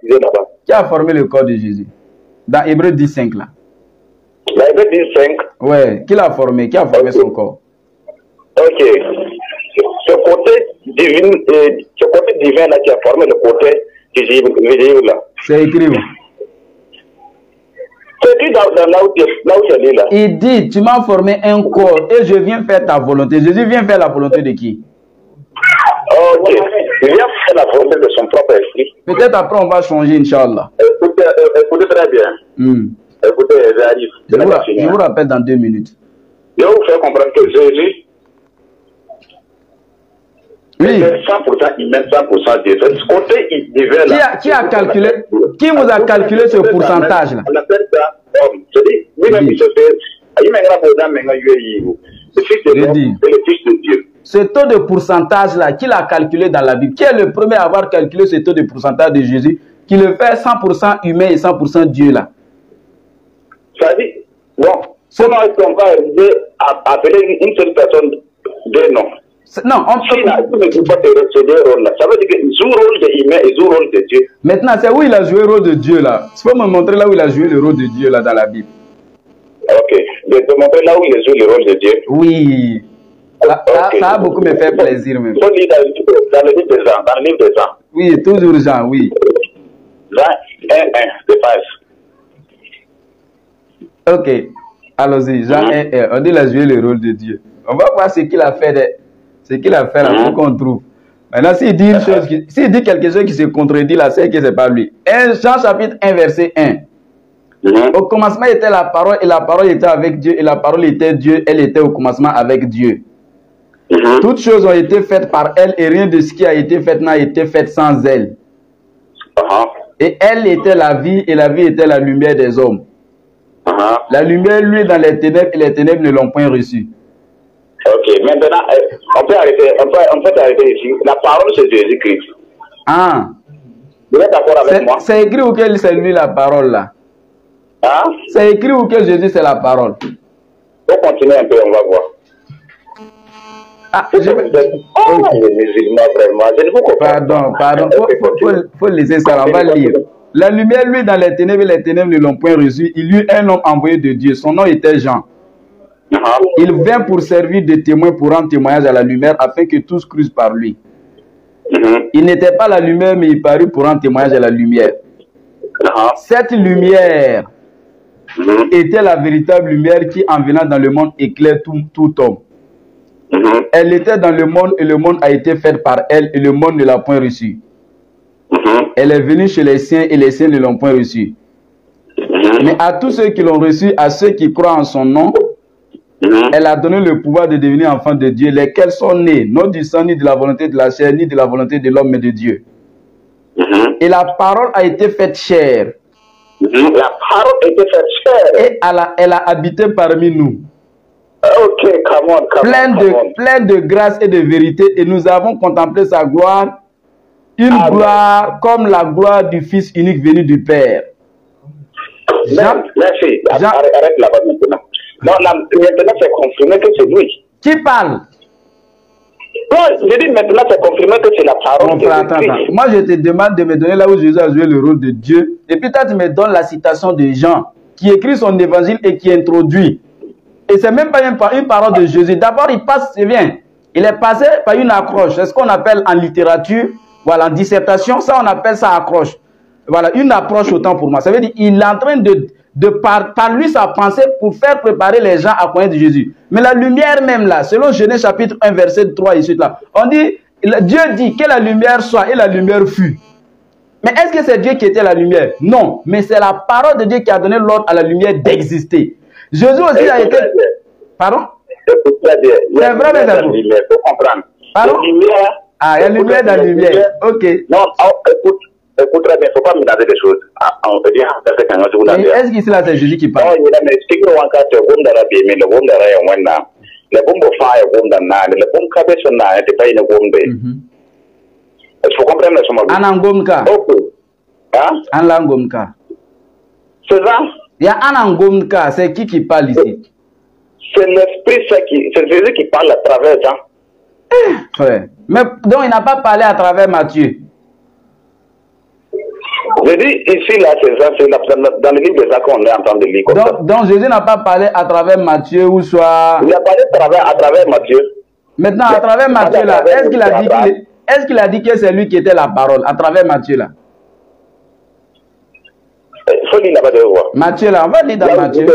baptisé là-bas. Qui a formé le corps de Jésus? Dans Hébreux 10.5 là. Dans Hébreux 10.5. Ouais, qui l'a formé? Qui a formé son corps? Ok. Ce côté divin là qui a formé le côté visible là. C'est écrit où? C'est écrit dans là où tu lis là. Il dit, tu m'as formé un corps et je viens faire ta volonté. Jésus vient faire la volonté de qui? Ok. Il vient faire la volonté de son propre esprit. Peut-être après on va changer, Inch'Allah. Écoutez très bien. Écoutez, j'arrive. Je vous rappelle dans 2 minutes. Je vais vous faire comprendre que Jésus, oui, est 100% humain, 100% Dieu. Ce côté divin là. Qui a calculé, qui vous a calculé ce pourcentage là? On appelle ça homme. Je dis, lui-même il se fait. Le fils de l'homme et le fils de Dieu. Ce taux de pourcentage là, qui l'a calculé dans la Bible? Qui est le premier à avoir calculé ce taux de pourcentage de Jésus, qui le fait 100% humain et 100% Dieu là? Ça dit, bon, comment est-ce qu'on va arriver à appeler une seule personne de nom? Non, on peut pas ce deux rôles là. Ça veut dire qu'il joue le rôle de humain et joue le rôle de Dieu. Maintenant, c'est où il a joué le rôle de Dieu là? Tu peux me montrer là où il a joué le rôle de Dieu là dans la Bible? Ok, je vais te montrer là où il joue le rôle de Dieu. Oui. Là, okay. Ça a beaucoup me fait plaisir même. Dans le livre des Jean, dans le livre des Jean. Oui, toujours Jean, oui. Jean 1, de 5. Ok, allons-y, Jean 1, on dit qu'il a joué le rôle de Dieu. On va voir ce qu'il a fait, ce qu'il a fait là pour qu'on trouve. Maintenant, s'il dit une chose, s'il dit quelque chose qui se contredit là, c'est que c'est pas lui. Jean chapitre 1, verset 1. Au commencement était la parole et la parole était avec Dieu et la parole était Dieu, elle était au commencement avec Dieu. Toutes choses ont été faites par elle et rien de ce qui a été fait n'a été fait sans elle. Et elle était la vie et la vie était la lumière des hommes. La lumière, lui, dans les ténèbres et les ténèbres ne l'ont point reçue. Ok, maintenant, on peut arrêter ici. La parole, c'est Jésus-Christ. Ah. Vous êtes d'accord avec moi? C'est écrit où que c'est lui la parole là? Hein? C'est écrit où que Jésus c'est la parole? On va continuer un peu, on va voir. Ah, les musulmans, vraiment, je ne vous comprends pas. Pardon, faut laisser ça, on va lire. La lumière, lui, dans les ténèbres ne l'ont point reçu. Il y eut un homme envoyé de Dieu. Son nom était Jean. Il vint pour servir de témoin pour rendre témoignage à la lumière afin que tous crussent par lui. Il n'était pas la lumière, mais il parut pour rendre témoignage à la lumière. Cette lumière était la véritable lumière qui, en venant dans le monde, éclaire tout homme. Elle était dans le monde et le monde a été fait par elle et le monde ne l'a point reçue. Elle est venue chez les siens et les siens ne l'ont point reçue. Mais à tous ceux qui l'ont reçue, à ceux qui croient en son nom, elle a donné le pouvoir de devenir enfants de Dieu, lesquels sont nés, non du sang, ni de la volonté de la chair, ni de la volonté de l'homme, mais de Dieu. Et la parole a été faite chair. La parole a été faite chair. Et elle a habité parmi nous. Ok, come on. Plein de grâce et de vérité, et nous avons contemplé sa gloire, une gloire comme la gloire du Fils unique venu du Père. Merci. Arrête là-bas maintenant. Non, maintenant c'est confirmé que c'est lui. Qui parle? Non, je dis maintenant c'est confirmé que c'est la parole de Christ. Moi je te demande de me donner là où Jésus a joué le rôle de Dieu, et puis toi tu me donnes la citation de Jean, qui écrit son évangile et qui introduit. Et c'est même pas une parole de Jésus. D'abord, il est passé par une accroche. C'est ce qu'on appelle en littérature, voilà, en dissertation, ça on appelle ça accroche. Voilà, une approche autant pour moi. Ça veut dire qu'il est en train de par lui sa pensée pour faire préparer les gens à connaître Jésus. Mais la lumière même là, selon Genèse chapitre 1, verset 3 et suite là, on dit, Dieu dit que la lumière soit et la lumière fut. Mais est-ce que c'est Dieu qui était la lumière? Non, mais c'est la parole de Dieu qui a donné l'ordre à la lumière d'exister. Jésus aussi a été... Pardon? C'est vrai, mais c'est vous. Il faut comprendre. Pardon? La lumière... Ah, il y a lumière dans la lumière. Ok. Non, écoute très bien, il ne faut pas mélanger des choses. On peut dire... Est-ce qu'ici là c'est Jésus qui parle? Non, il a expliqué au cas de Gondara Bimi, le Gondara Yawena, le Bombo Fire Gondana, le Bom Cabesona, et pas une Gombe. Il faut comprendre ce moment. Anangomka. Hein? Anangomka. C'est ça? Il y a Anangomka, c'est qui parle ici? C'est l'esprit, c'est Jésus qui parle à travers ça. Ouais. Mais donc il n'a pas parlé à travers Matthieu. Je dis ici, là, c'est ça, c'est dans le livre des Actes qu'on est en train de lire. Donc Jésus n'a pas parlé à travers Matthieu ou soit... Il a parlé à travers Matthieu. Maintenant, à travers Matthieu, là, est-ce qu'il a dit que c'est lui qui était la parole, à travers Matthieu, là? Il faut lire là-bas de voir. Matthieu, là, on va lire dans Matthieu.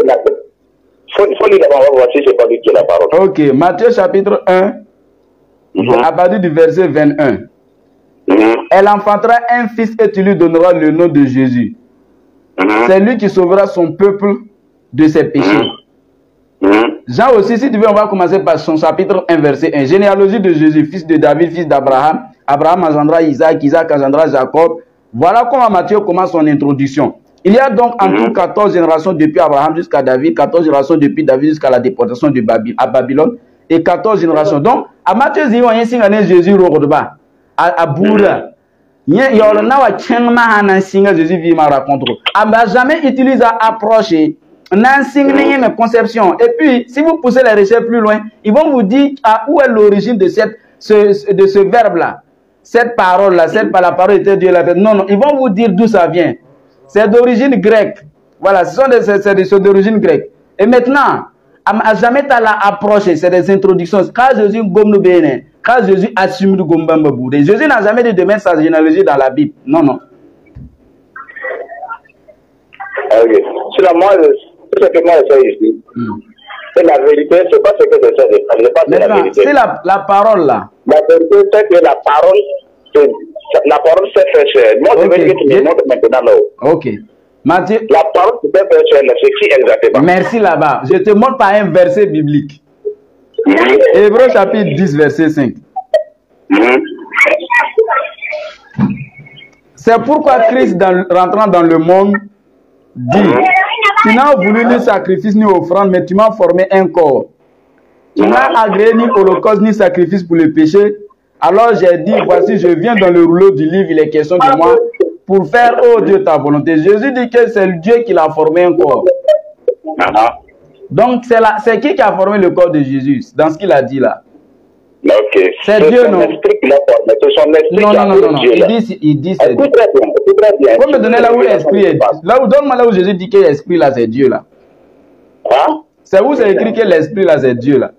Il faut lire là-bas, on va voir si c'est pas lui qui est la parole. Ok, Matthieu chapitre 1, à partir du verset 21. Elle enfantera un fils et tu lui donneras le nom de Jésus. C'est lui qui sauvera son peuple de ses péchés. Jean aussi, si tu veux, on va commencer par son chapitre 1, verset 1. Généalogie de Jésus, fils de David, fils d'Abraham. Abraham engendra Isaac, Isaac engendra Jacob. Voilà comment Matthieu commence son introduction. Il y a donc en tout 14 générations depuis Abraham jusqu'à David, 14 générations depuis David jusqu'à la déportation à Babylone, et 14 générations. Donc, à Matthieu, il y a un Jésus Rorodba, à Boura. Il y a un Jésus vit ma raconte. On n'a jamais utilisé à approcher. Une conception. Et puis, si vous poussez les recherches plus loin, ils vont vous dire où est l'origine de ce verbe-là. Cette parole-là, la parole était Dieu. Non, non, ils vont vous dire d'où ça vient. C'est d'origine grecque. Voilà, c'est d'origine grecque. Et maintenant, à jamais t'as approché, c'est des introductions. Quand Jésus gomme béné, quand Jésus assume le gombamba boudé, Jésus n'a jamais dit de mettre sa généalogie dans la Bible. Non, non. Ok. Sur moi, ce que moi j'essaie ici, c'est la vérité, c'est pas ce que j'essaie de faire. C'est la vérité. C'est la parole là. La vérité, c'est que la parole s'est fait chair. Moi, je veux que tu me montres maintenant là-haut. Ok. Matthieu. La parole s'est fait chair, c'est qui exactement? Merci là-bas. Je te montre par un verset biblique. Hébreux chapitre 10, verset 5. C'est pourquoi Christ, rentrant dans le monde, dit: tu n'as voulu ni sacrifice ni offrande, mais tu m'as formé un corps. Tu n'as agréé ni holocauste ni sacrifice pour le péché. Alors j'ai dit: voici, je viens dans le rouleau du livre, il est question de moi, pour faire, oh Dieu, ta volonté. Jésus dit que c'est Dieu qui l'a formé un corps. Donc c'est qui a formé le corps de Jésus, dans ce qu'il a dit là? Okay. C'est Dieu, non? Non, il dit c'est Dieu. Faut me donner là où l'esprit est. Donne-moi là où Jésus dit que l'esprit là c'est Dieu là. C'est où c'est écrit que l'esprit là c'est Dieu là.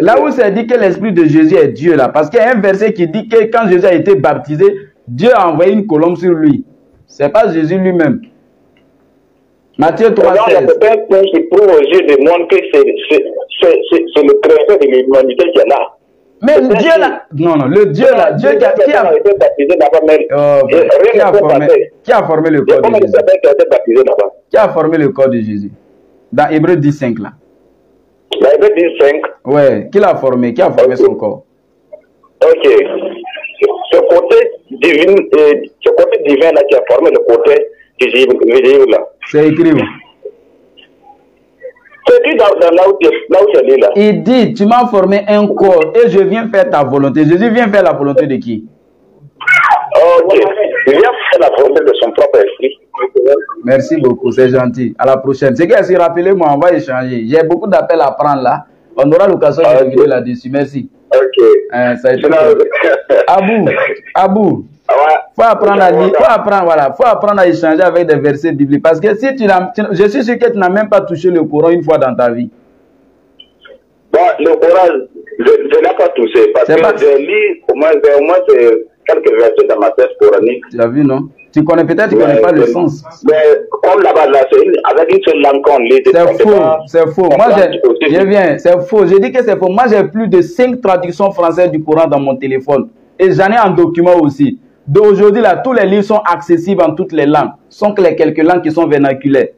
Là où c'est dit que l'esprit de Jésus est Dieu là. Parce qu'il y a un verset qui dit que quand Jésus a été baptisé, Dieu a envoyé une colombe sur lui. C'est pas Jésus lui-même. Matthieu 3, 16. Il y a certains points qui prouvent aux yeux du monde que c'est le créateur de l'humanité qui est là. Mais Dieu là, non, le Dieu là, Dieu qui a formé le corps de Jésus. Qui a formé le corps de Jésus? Dans Hébreux 10.5 là. Dans Hébreux 10.5. Ouais, qui l'a formé? Qui a formé son corps? Ok. Ce côté divin là qui a formé le côté visible là. C'est écrit où? C'est écrit dans là où c'est dit là. Il dit: tu m'as formé un corps et je viens faire ta volonté. Jésus vient faire la volonté de qui? Ok. Il vient faire la volonté de son propre esprit. Merci beaucoup, c'est gentil. À la prochaine. C'est que si rappelez-moi, on va échanger. J'ai beaucoup d'appels à prendre là. On aura l'occasion de revenir là-dessus. Merci. Ok. Ça a été Abou. Faut apprendre à lire, faut apprendre à échanger avec des versets bibliques. Parce que si je suis sûr que tu n'as même pas touché le Coran une fois dans ta vie. Bon, le Coran, je n'ai pas touché. Parce que je lis au moins quelques versets dans ma thèse coranique. Tu as vu, non? Tu connais peut-être, tu ne connais pas le sens. Mais comme là-bas, avec une seule langue qu'on lit. C'est faux. Moi, c'est faux. Je dis que c'est faux. Moi, j'ai plus de 5 traductions françaises du Coran dans mon téléphone. Et j'en ai en document aussi. D'aujourd'hui, là, tous les livres sont accessibles en toutes les langues. Sont que les quelques langues qui sont vernaculaires.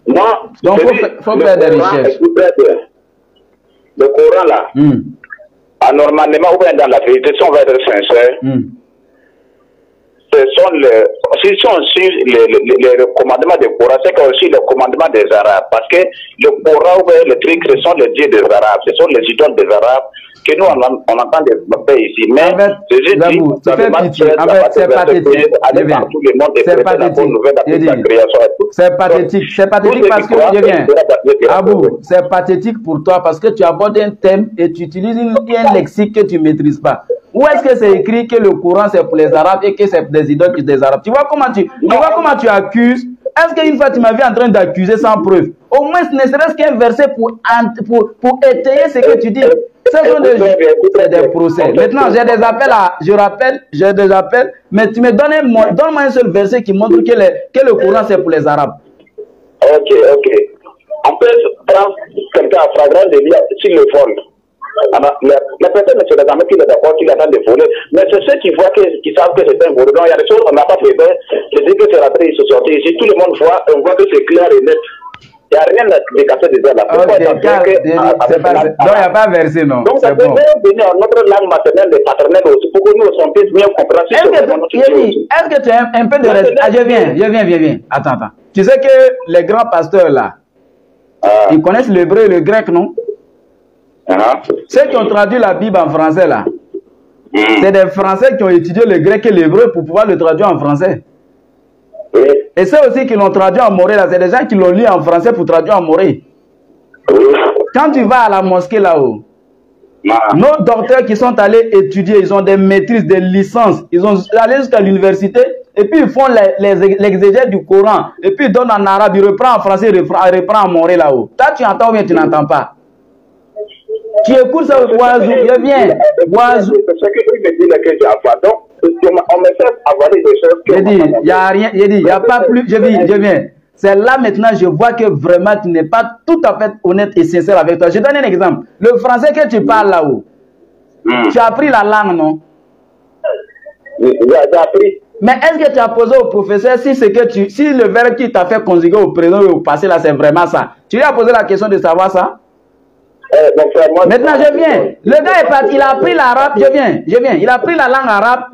Non. Donc, il faut faire des recherches. Le Coran, là, anormalement, ou bien dans la vérité, si on va être sincère, si on suit les commandements du Coran, c'est aussi le commandement des Arabes. Parce que le Coran, ou bien le truc, ce sont les dieux des Arabes, ce sont les idoles des Arabes, que nous, on entend des paix ici. Mais, en fait, c'est pathétique. C'est pathétique. C'est pathétique parce que, je viens. Abou, c'est pathétique pour toi parce que tu abordes un thème et tu utilises un lexique que tu ne maîtrises pas. Où est-ce que c'est écrit que le Coran c'est pour les Arabes et que c'est des idoles des Arabes? Tu vois comment tu accuses? Est-ce qu'une fois tu m'as vu en train d'accuser sans preuve? Au moins, ne serait-ce qu'un verset pour étayer ce que tu dis. C'est des procès. Maintenant, j'ai des appels j'ai des appels, mais tu me donne-moi un seul verset qui montre que le Coran c'est pour les Arabes. Ok. On peut prendre quelqu'un à flagrant délit sur le vol. La personne ne se regarde jamais qu'il est d'accord qu'il attend de voler, mais c'est ceux qui voient qui savent que c'est un voleur. Donc il y a des choses qu'on n'a pas fait, c'est-à-dire que c'est la paix, ils se sortent ici, tout le monde voit, on voit que c'est clair et net. Il n'y a rien de cassé dedans là. Donc il n'y a pas versé, non. Donc ça peut venir en notre langue maternelle et paternelle aussi, pour que nous on puisse mieux comprendre. Est-ce que tu as un peu de respect? Ah, je viens. Attends. Tu sais que les grands pasteurs là, ils connaissent l'hébreu et le grec, non? Ceux qui ont traduit la Bible en français là, c'est des Français qui ont étudié le grec et l'hébreu pour pouvoir le traduire en français. Et ceux aussi qui l'ont traduit en moré là, c'est des gens qui l'ont lu en français pour traduire en moré. Quand tu vas à la mosquée là-haut, nos docteurs qui sont allés étudier, ils ont des maîtrises, des licences, ils ont allé jusqu'à l'université et puis ils font l'exégèse du Coran et puis ils donnent en arabe, ils reprennent en français, ils reprennent en moré là-haut. Toi tu entends ou bien tu n'entends pas? Tu écoutes ça, Oazou, je viens. Oazou. C'est ce que lui me dit là que j'ai à donc on me fait avoir des choses que... J'ai dit, il n'y a rien, il n'y a pas plus, je viens. C'est là maintenant, je vois que vraiment tu n'es pas tout à fait honnête et sincère avec toi. Je donne un exemple. Le français que tu parles là-haut, tu as appris la langue, non? J'ai appris. Mais est-ce que tu as posé au professeur si le verbe qui t'a fait conjuguer au présent et au passé là, c'est vraiment ça? Tu lui as posé la question de savoir ça? Maintenant, je viens. Le gars est parti, il a appris l'arabe, je viens. Il a appris la langue arabe,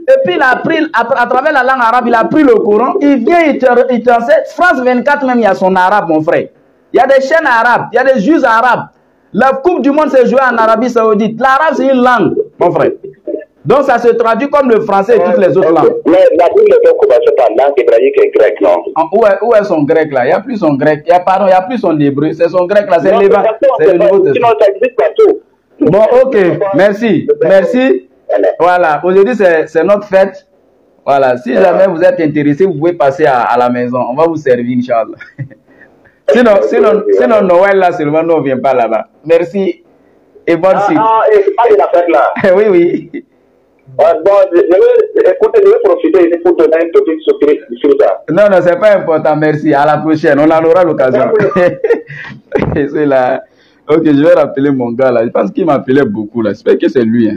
et puis il a appris, à travers la langue arabe, il a appris le Coran, il vient, il t'enseigne. France 24 même, il y a son arabe, mon frère. Il y a des chaînes arabes, il y a des juges arabes. La Coupe du Monde s'est jouée en Arabie Saoudite. L'arabe, c'est une langue, mon frère. Donc, ça se traduit comme le français et toutes les autres langues. Mais la Bible est commencée par langue hébraïque et grecque, non? Où est son grec là? Il n'y a plus son grec. Il n'y a plus son hébreu. C'est son grec là. C'est le Nouveau Testament. Sinon, ça existe partout. Bon, ok. Merci. Voilà. Aujourd'hui, c'est notre fête. Voilà. Si jamais vous êtes intéressé, vous pouvez passer à la maison. On va vous servir, Inch'Allah. Sinon, Noël là, seulement, nous, on ne vient pas là-bas. Merci. Et bonne suite. C'est pas de la fête là. Oui. Bon, je vais profiter pour donner une petite surprise sur ça. Non, c'est pas important, merci. À la prochaine, on en aura l'occasion. C'est là. Ok, je vais rappeler mon gars là. Je pense qu'il m'appelait beaucoup là. J'espère que c'est lui.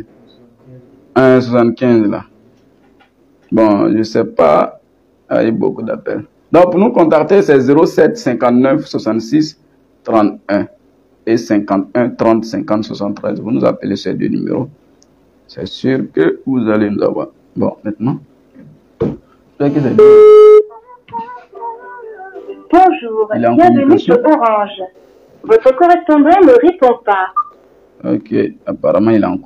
1,75 là. Bon, je sais pas. Il y a beaucoup d'appels. Donc, pour nous contacter, c'est 07 59 66 31 et 51 30 50 73. Vous nous appelez ces deux numéros. C'est sûr que vous allez nous avoir. Bon, maintenant. Bonjour, bienvenue sur Orange. Votre correspondant ne répond pas. Ok, apparemment il est en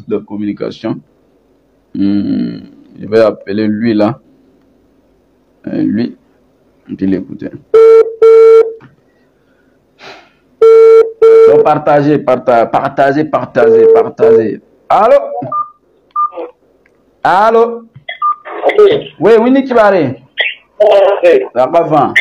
de communication. Je vais appeler lui là. Lui, je vais l'écouter. Donc partagez. Allô? Oui, Nick Barré. Ça va.